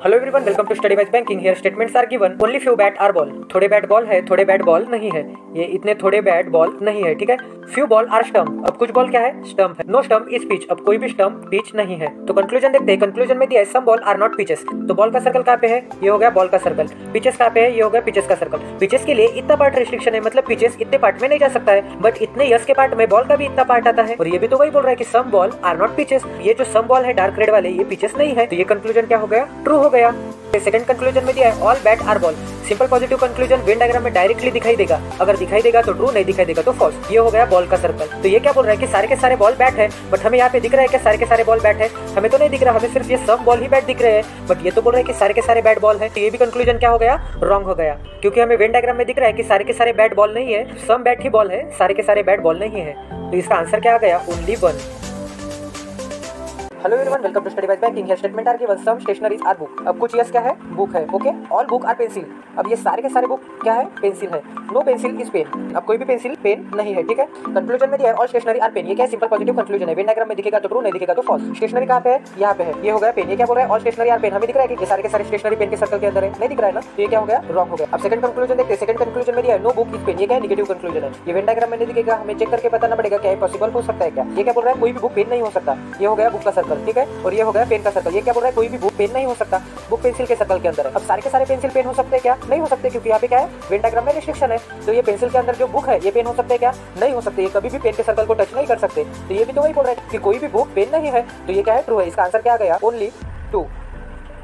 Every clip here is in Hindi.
Hello everyone, welcome to Study Wise banking. Here statements are given, only few bat are ball. थोड़े बैट बॉल है, थोड़े बैट बॉल नहीं है। ये इतने थोड़े बैट बॉल नहीं है, ठीक है। फ्यू बॉल आर स्टम्प, अब कुछ बॉल क्या है, स्टम्प है। नो स्टम्प इज पिच, अब कोई भी स्टम्प पिच नहीं है। तो कंक्लूजन देखते हैं। कंक्लूजन में दिया है सम बॉल आर नॉट पिचेस। तो बॉल का सर्कल कहाँ पे है, ये हो गया बॉल का सर्कल। पिचेस कहाँ पे है, ये हो गया पिचेस का सर्कल। पिचेस के लिए इतना पार्ट रिस्ट्रिक्शन है, मतलब पिचेस इतने पार्ट में नहीं जा सकता है, बट इतने यस के पार्ट में बॉल का भी इतना पार्ट आता है। और ये भी तो वही बोल रहा है कि सम बॉल आर नॉट पिचेस। ये जो सम बॉल है डार्क रेड वाले, ये पिचेस नहीं है। तो ये कंक्लूजन क्या हो गया, ट्रू हो गया। सेकंड कंक्लूजन में दिया है all bat are ball. Simple positive conclusion Venn diagram में डायरेक्टली दिखाई देगा। अगर दिखाई देगा तो ट्रू, नहीं दिखाई देगा तो फॉल्स। ये हो गया बॉल का सर्कल। तो ये क्या बोल रहा है कि सारे के सारे बॉल बैट है, बट हमें यहाँ पे दिख रहा है कि सारे के सारे बॉल बैट है। हमें तो नहीं दिख रहा, हमें सिर्फ ये सम बॉल ही बैट दिख रहे हैं, बट ये तो बोल रहा है कि सारे के सारे बैट बॉल है। तो ये भी कंक्लूजन क्या हो गया, रॉन्ग हो गया, क्योंकि हमें वेन डायग्राम में दिख रहा है कि सारे के सारे बैट बॉल नहीं है, सम बैट ही बॉल है, सारे के सारे बैट बॉल नहीं है। तो इसका आंसर क्या आ गया, only one. Hello everyone, welcome to Study Wise banking. Here statement are given, some stationeries are book. अब कुछ यस क्या है, बुक है, okay. All book are pencil, अब ये सारे के सारे बुक क्या है, पेंसिल है। नो पेंसिल इज पेन, अब कोई भी पेंसिल पेन नहीं है, ठीक है। कंक्लूजन में दिया है ऑल स्टेशनरी आर पेन। ये क्या है, सिंपल पॉजिटिव कंक्लूजन है। वेन डायग्राम में दिखेगा तो ट्रू, नहीं दिखेगा तो फॉल्स। स्टेशनरी कहाँ पे है, यहाँ पे है, ये हो गया पेन। ये क्या बोल रहा है, ऑल स्टेशनरी आर पेन। हमें दिख रहा है कि सारे के सारे स्टेशनरी पेन के सर्कल के अंदर है, नहीं दिख रहा है ना, तो ये क्या हो गया, रॉन्ग हो गया। अब सेकंड कंक्लूजन देखते हैं। सेकंड कंक्लूजन में दिया है नो बुक इज पेन। ये क्या है, नेगेटिव कंक्लूजन है। ये वेन डायग्राम में नहीं दिखेगा, हमें चेक करके बताना पड़ेगा क्या पॉसिबल हो सकता है क्या। ये क्या बोल रहा है, कोई भी बुक पेन नहीं हो सकता। ये हो गया बुक का सर्कल, ठीक है। और ये हो गया पेन का सर्कल। ये क्या बोल रहा है, कोई भी बुक पेन नहीं हो सकता, बुक पेंसिल के सर्कल के अंदर है। अब सारे के सारे पेंसिल पेन हो सकते हैं क्या, नहीं हो सकते, क्योंकि यहाँ पे क्या है, वेन डायग्राम में रिस्ट्रिक्शन है। तो ये पेंसिल के अंदर जो बुक है, ये पेन हो सकते हैं क्या, नहीं हो सकते। ये कभी भी पेन के सर्कल को टच नहीं कर सकते। तो ये भी तो वही बोल रहा है कि कोई भी बुक पेन नहीं है। तो ये क्या है, ट्रू है। इसका आंसर क्या आ गया, only two.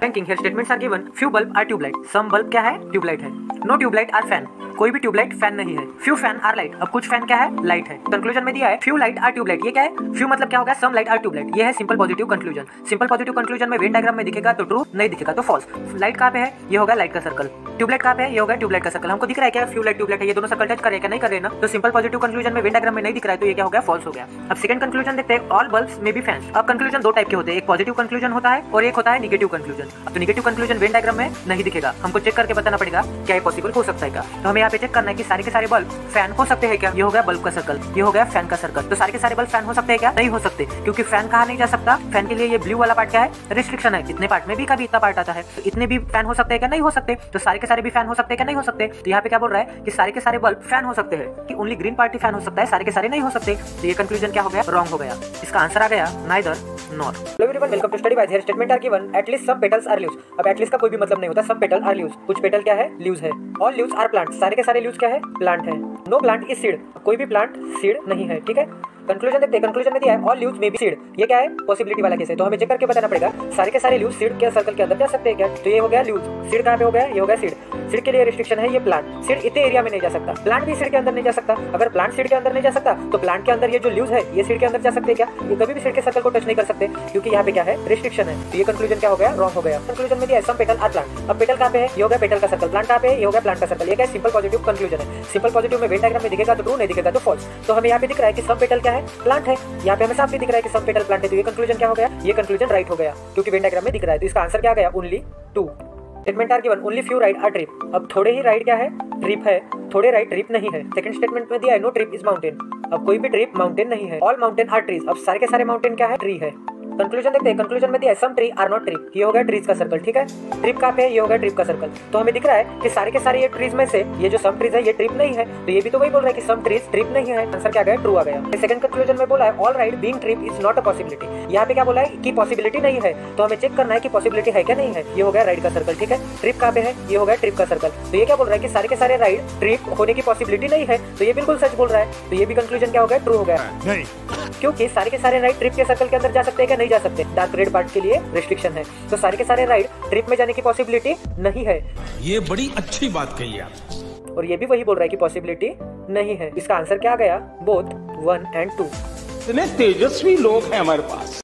Banking here statements are given, few bulb are tube light. Some bulb क्या है, ट्यूबलाइट है। नो ट्यूबलाइट आर फैन, कोई भी ट्यूबलाइट फैन नहीं है। फ्यू फैन आर लाइट, अब कुछ फैन क्या है, लाइट है। कंक्लूजन में दिया है फ्यू लाइट आर ट्यूबलाइट। ये क्या है, फ्यू मतलब क्या होगा, सम लाइट आर ट्यूबलाइट। ये है simple positive conclusion. Simple positive conclusion में वेन डायग्राम में दिखेगा तो ट्रू, नहीं दिखेगा तो फॉल्स। लाइट कहाँ पे है, ये होगा लाइट का सर्कल। ट्यूबलाइट कहाँ पे है, ये होगा ट्यूबलाइट का सर्कल। हमको दिख रहा है क्या, फ्यू लाइट ट्यूबलाइट है, ये दोनों सर्कल टच कर रहे हैं, नहीं कर रहे ना। तो सिंपल पॉजिटिव कंक्लूजन में वेन डायग्राम में नहीं दिख रहा है, तो ये क्या हो गया, फॉल्स हो गया। अब सेकंड कंक्लूजन देखते हैं, ऑल बल्ब्स में बी फैंस। अब कंक्लूजन दो टाइप के होते हैं, एक पॉजिटिव कंक्लूजन होता है और एक होता है नेगेटिव कंक्लूजन। अब तो नेगेटिव कंक्लूजन वेन डायग्राम में नहीं दिखेगा, हमको चेक करके बताना पड़ेगा क्या ये पॉसिबल हो सकता है क्या। तो हमें यहाँ पे चेक करना है कि सारे के सारे बल्ब फैन हो सकते हैं क्या। ये हो गया बल्ब का सर्कल, ये हो गया फैन का सर्कल। तो सारे के सारे बल्ब फैन हो सकते हैं क्या, नहीं हो सकते, क्योंकि फैन कहाँ नहीं जा सकता। फैन के लिए ये ब्लू वाला पार्ट क्या है, रिस्ट्रिक्शन है। इतने पार्ट में भी कभी इतना पार्ट आता है, तो इतने भी फैन हो सकते हैं क्या, नहीं हो सकते। तो सारे के सारे भी फैन हो सकते हैं क्या, नहीं हो सकते। तो यहाँ पे क्या बोल रहा है कि सारे के सारे बल्ब फैन हो सकते हैं, कि ओनली ग्रीन पार्टी फैन हो सकता है, सारे के सारे नहीं हो सकते। तो ये कंक्लूजन क्या हो गया, रॉन्ग हो गया। इसका आंसर आ गया neither nor. Hello everyone, welcome to Study Wise. Here statement are given, at least some petals are leaves. अब एटलीस्ट का कोई भी मतलब नहीं होता, सम पेटल आर लीव्स। कुछ पेटल क्या है, लीव्स है। ऑल लीव्स आर प्लांट, सारे के सारे लीव्स क्या है, प्लांट है। नो प्लांट इज सीड, कोई भी प्लांट सीड नहीं है, ठीक है। कंक्लूजन देखते हैं। कंक्लूजन में दिया है all leaves may be seed. ये क्या है, पॉसिबिलिटी वाला केस है, तो हमें चेक करके बताना पड़ेगा सारे के सारे लीव्स सीड के सर्कल के अंदर जा सकते हैं क्या। तो ये हो गया लीव्स, सीड कहाँ पे हो गया, ये हो गया सीड। सीड के लिए रिस्ट्रिक्शन है, ये प्लांट। सीड इतने एरिया में नहीं जा सकता, प्लांट भी सीड के अंदर नहीं जा सकता। अगर प्लांट सीड के अंदर नहीं जा सकता, तो प्लांट के अंदर ये जो लीव्स है, ये सीड के अंदर जा सकते हैं क्या, ये कभी भी सीड के सर्कल को टच नहीं कर सकते, क्योंकि यहाँ पे क्या है, रिस्ट्रिक्शन है। तो ये कंक्लूजन क्या हो गया, रॉन्ग हो गया। कंक्लूजन में दिया सम पेटल आर प्लांट। अब पेटल कहाँ पे है, ये हो गया पेटल का सर्कल। प्लांट कहाँ पे है, ये हो गया प्लांट का सर्कल। ये क्या है, सिंपल पॉजिटिव कंक्लूजन है। सिंपल पॉजिटिव में वेन डायग्राम में दिखेगा तो ट्रू, नहीं दिखेगा तो फॉल्स। तो हमें यहाँ पे दिख रहा है कि सम पेटल क्या है, प्लांट है। यहाँ पे हमें साफ भी दिख रहा है कि सम पेटल प्लांट है। तो ये कंक्लूजन क्या हो गया, ये कंक्लूजन राइट हो गया, क्योंकि वेन डायग्राम में दिख रहा है। तो इसका आंसर क्या आ गया, only two. Statement are given, only few ride are trip. अब थोड़े ही राइड क्या है, ट्रिप है। थोड़े राइड ट्रिप नहीं है। सेकंड स्टेटमेंट में दिया है नो ट्रिप इज माउंटेन। अब कोई भी ट्रिप माउंटेन नहीं है। ऑल माउंटेन आर ट्रीज, अब सारे के सारे माउंटेन क्या है, ट्री है। कंक्लूजन देखते हैं। कंक्लूजन में दिया है सम ट्री आर नॉट ट्रिप। ये हो गया ट्रीज का सर्कल, ठीक है। ट्रिप कहाँ पे है, ये हो गया ट्रिप का सर्कल। तो हमें दिख रहा है कि सारे के सारे ये ट्रीज में से ये जो सम ट्रीज है, ये ट्रिप नहीं है। तो ये भी तो वही बोल रहा है कि सम ट्रीज ट्रिप नहीं है। आंसर क्या गया, ट्रू आ गया। सेकंड कंक्लूजन में बोला है all ride being trip is not a possibility. यहाँ पे क्या बोला है कि पॉसिबिलिटी नहीं है, तो हमें चेक करना है कि पॉसिबिलिटी है क्या, नहीं है। ये हो गया राइड का सर्कल, ठीक है। ट्रिप कहाँ पे है, ये हो गया ट्रिप का सर्कल। तो ये क्या बोल रहा है कि सारे के सारे राइड ट्रिप होने की पॉसिबिलिटी नहीं है। तो ये बिल्कुल सच बोल रहा है। तो ये भी कंक्लूजन क्या हो गया, ट्रू हो गया, नहीं, क्योंकि सारे के सारे राइड ट्रिप के सर्कल के अंदर जा सकते हैं क्या, नहीं जा सकते। डार्क रेड पार्ट के लिए रिस्ट्रिक्शन है, तो सारे के सारे राइड ट्रिप में जाने की पॉसिबिलिटी नहीं है। ये बड़ी अच्छी बात कही आप। और ये भी वही बोल रहा है कि पॉसिबिलिटी नहीं है। इसका आंसर क्या आ गया, बोथ 1 and 2। इतने तेजस्वी लोग हैं हमारे पास।